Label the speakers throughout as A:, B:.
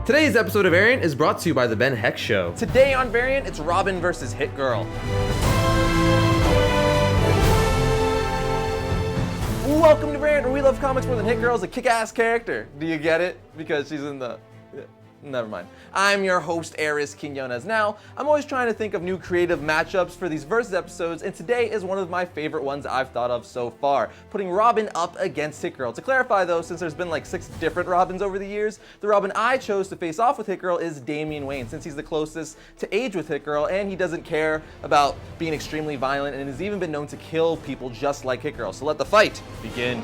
A: Today's episode of Variant is brought to you by The Ben Heck Show. Today on Variant, it's Robin versus Hit Girl. Welcome to Variant, where we love comics more than Hit Girl's a kick-ass character. Do you get it? Because she's in the... Never mind. I'm your host, Arris Quinones. Now, I'm always trying to think of new creative matchups for these Versus episodes, and today is one of my favorite ones I've thought of so far, putting Robin up against Hit Girl. To clarify though, since there's been like 6 different Robins over the years, the Robin I chose to face off with Hit Girl is Damian Wayne, since he's the closest to age with Hit Girl, and he doesn't care about being extremely violent, and has even been known to kill people just like Hit Girl. So let the fight begin.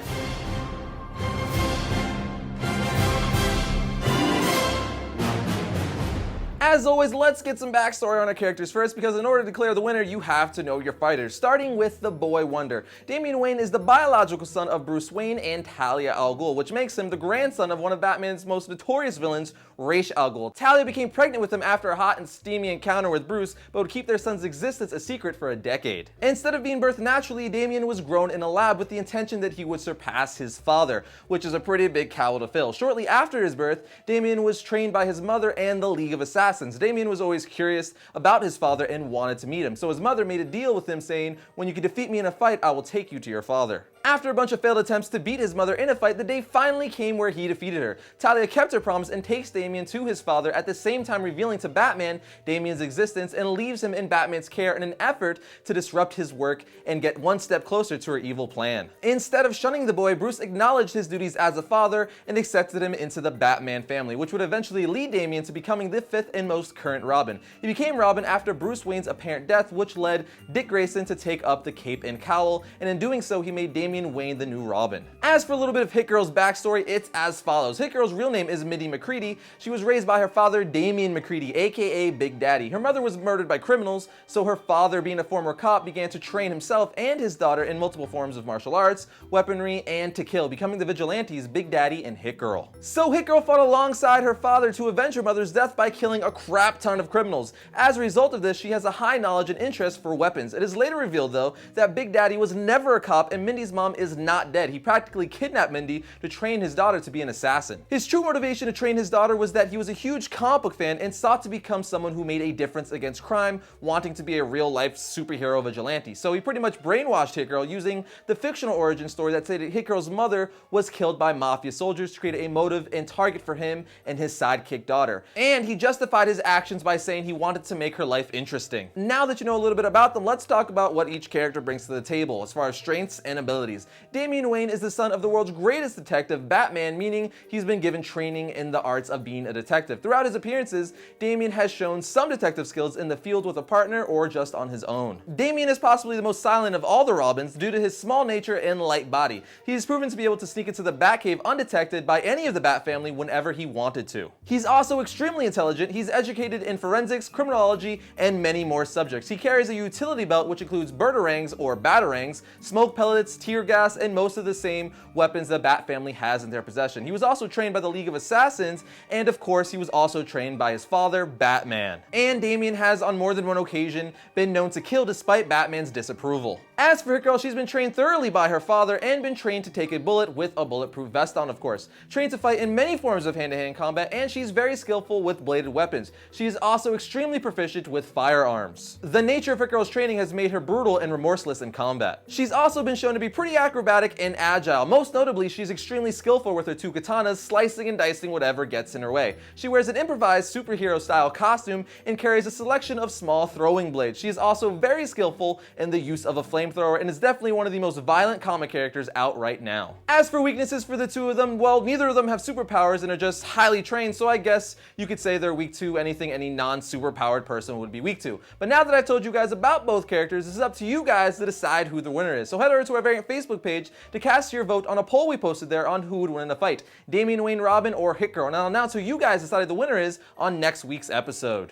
A: As always, let's get some backstory on our characters first, because in order to declare the winner, you have to know your fighters. Starting with the boy wonder. Damian Wayne is the biological son of Bruce Wayne and Talia al Ghul, which makes him the grandson of one of Batman's most notorious villains, Ra's al Ghul. Talia became pregnant with him after a hot and steamy encounter with Bruce, but would keep their son's existence a secret for a decade. Instead of being birthed naturally, Damian was grown in a lab with the intention that he would surpass his father, which is a pretty big cowl to fill. Shortly after his birth, Damian was trained by his mother and the League of Assassins. Damian was always curious about his father and wanted to meet him, so his mother made a deal with him saying, "When you can defeat me in a fight, I will take you to your father." After a bunch of failed attempts to beat his mother in a fight, the day finally came where he defeated her. Talia kept her promise and takes Damian to his father, at the same time revealing to Batman Damian's existence, and leaves him in Batman's care in an effort to disrupt his work and get one step closer to her evil plan. Instead of shunning the boy, Bruce acknowledged his duties as a father and accepted him into the Batman family, which would eventually lead Damian to becoming the 5th and most current Robin. He became Robin after Bruce Wayne's apparent death, which led Dick Grayson to take up the cape and cowl, and in doing so, he made Damian Wayne the new Robin. As for a little bit of Hit Girl's backstory, it's as follows. Hit Girl's real name is Mindy McCready. She was raised by her father, Damian McCready, aka Big Daddy. Her mother was murdered by criminals, so her father, being a former cop, began to train himself and his daughter in multiple forms of martial arts, weaponry, and to kill, becoming the vigilantes Big Daddy and Hit Girl. So Hit Girl fought alongside her father to avenge her mother's death by killing a crap ton of criminals. As a result of this, she has a high knowledge and interest for weapons. It is later revealed, though, that Big Daddy was never a cop and Mindy's mom is not dead. He practically kidnapped Mindy to train his daughter to be an assassin. His true motivation to train his daughter was that he was a huge comic book fan and sought to become someone who made a difference against crime, wanting to be a real-life superhero vigilante. So he pretty much brainwashed Hit Girl using the fictional origin story that said that Hit Girl's mother was killed by mafia soldiers to create a motive and target for him and his sidekick daughter. And he justified his actions by saying he wanted to make her life interesting. Now that you know a little bit about them, let's talk about what each character brings to the table as far as strengths and abilities. Damian Wayne is the son of the world's greatest detective, Batman, meaning he's been given training in the arts of being a detective. Throughout his appearances, Damian has shown some detective skills in the field with a partner or just on his own. Damian is possibly the most silent of all the Robins due to his small nature and light body. He is proven to be able to sneak into the Batcave undetected by any of the Bat family whenever he wanted to. He's also extremely intelligent. He's educated in forensics, criminology, and many more subjects. He carries a utility belt which includes batarangs or batarangs, smoke pellets, tear gas, and most of the same weapons the Bat family has in their possession. He was also trained by the League of Assassins, and of course he was also trained by his father, Batman. And Damian has on more than one occasion been known to kill despite Batman's disapproval. As for Hit Girl, she's been trained thoroughly by her father and been trained to take a bullet with a bulletproof vest on, of course. Trained to fight in many forms of hand-to-hand combat, and she's very skillful with bladed weapons. She is also extremely proficient with firearms. The nature of Hit Girl's training has made her brutal and remorseless in combat. She's also been shown to be pretty acrobatic and agile. Most notably, she's extremely skillful with her 2 katanas, slicing and dicing whatever gets in her way. She wears an improvised superhero-style costume and carries a selection of small throwing blades. She is also very skillful in the use of a flamethrower and is definitely one of the most violent comic characters out right now. As for weaknesses for the two of them, well, neither of them have superpowers and are just highly trained, so I guess you could say they're weak to anything any non-superpowered person would be weak to. But now that I've told you guys about both characters, it's up to you guys to decide who the winner is. So head over to our Variant Facebook page to cast your vote on a poll we posted there on who would win in a fight, Damian Wayne Robin or Hit Girl. And I'll announce who you guys decided the winner is on next week's episode.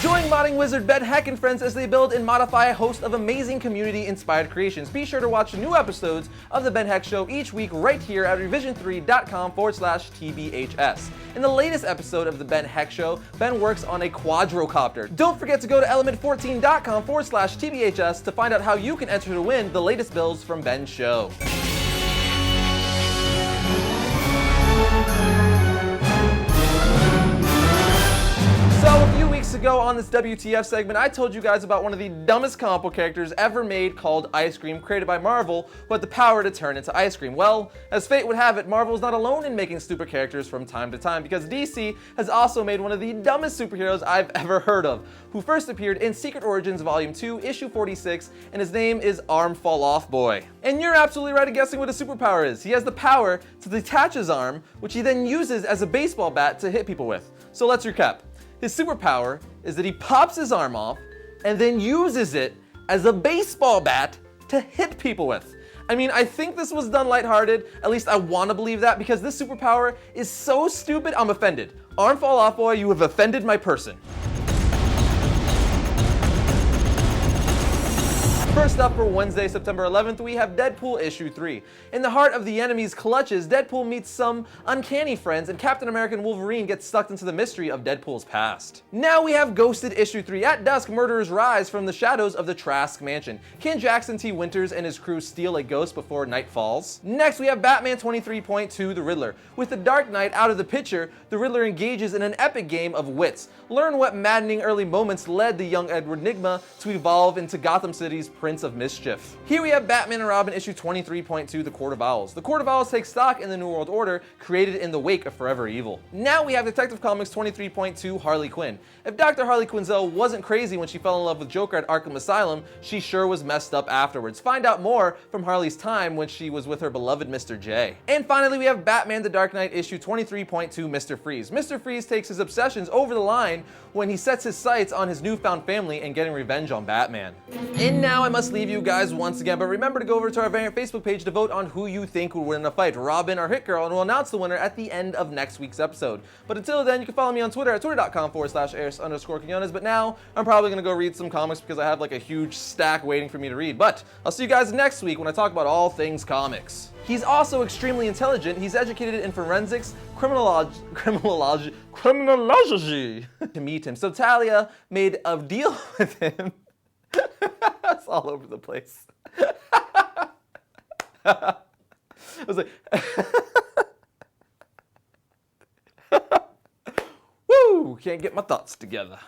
A: Join modding wizard Ben Heck and friends as they build and modify a host of amazing community-inspired creations. Be sure to watch new episodes of The Ben Heck Show each week right here at revision3.com/TBHS. In the latest episode of The Ben Heck Show, Ben works on a quadrocopter. Don't forget to go to element14.com/TBHS to find out how you can enter to win the latest builds from Ben's show. ago on this WTF segment, I told you guys about one of the dumbest comic book characters ever made called Ice Cream, created by Marvel, who had the power to turn into ice cream. Well, as fate would have it, Marvel is not alone in making stupid characters from time to time, because DC has also made one of the dumbest superheroes I've ever heard of, who first appeared in Secret Origins Volume 2, Issue 46, and his name is Arm Fall Off Boy. And you're absolutely right in guessing what his superpower is. He has the power to detach his arm, which he then uses as a baseball bat to hit people with. So let's recap. His superpower is that he pops his arm off and then uses it as a baseball bat to hit people with. I mean, I think this was done lighthearted. At least I want to believe that, because this superpower is so stupid, I'm offended. Arm Fall Off Boy, you have offended my person. First up for Wednesday, September 11th, we have Deadpool issue 3. In the heart of the enemy's clutches, Deadpool meets some uncanny friends, and Captain America and Wolverine get sucked into the mystery of Deadpool's past. Now we have Ghosted issue 3. At dusk, murderers rise from the shadows of the Trask Mansion. Can Jackson T. Winters and his crew steal a ghost before night falls? Next, we have Batman 23.2, The Riddler. With the Dark Knight out of the picture, the Riddler engages in an epic game of wits. Learn what maddening early moments led the young Edward Nygma to evolve into Gotham City's Prince of Mischief. Here we have Batman and Robin issue 23.2, The Court of Owls. The Court of Owls takes stock in the New World Order created in the wake of Forever Evil. Now we have Detective Comics 23.2, Harley Quinn. If Dr. Harley Quinzel wasn't crazy when she fell in love with Joker at Arkham Asylum, she sure was messed up afterwards. Find out more from Harley's time when she was with her beloved Mr. J. And finally, we have Batman The Dark Knight issue 23.2, Mr. Freeze. Mr. Freeze takes his obsessions over the line when he sets his sights on his newfound family and getting revenge on Batman. And now I must leave you guys once again, but remember to go over to our variant Facebook page to vote on who you think would win in a fight, Robin or Hit Girl, and we'll announce the winner at the end of next week's episode. But until then, you can follow me on Twitter at twitter.com/Arris_Quinones. But now I'm probably gonna go read some comics because I have like a huge stack waiting for me to read. But I'll see you guys next week when I talk about all things comics. He's also extremely intelligent. He's educated in forensics, criminology to meet him. So Talia made a deal with him. It's all over the place. I was like, woo, can't get my thoughts together.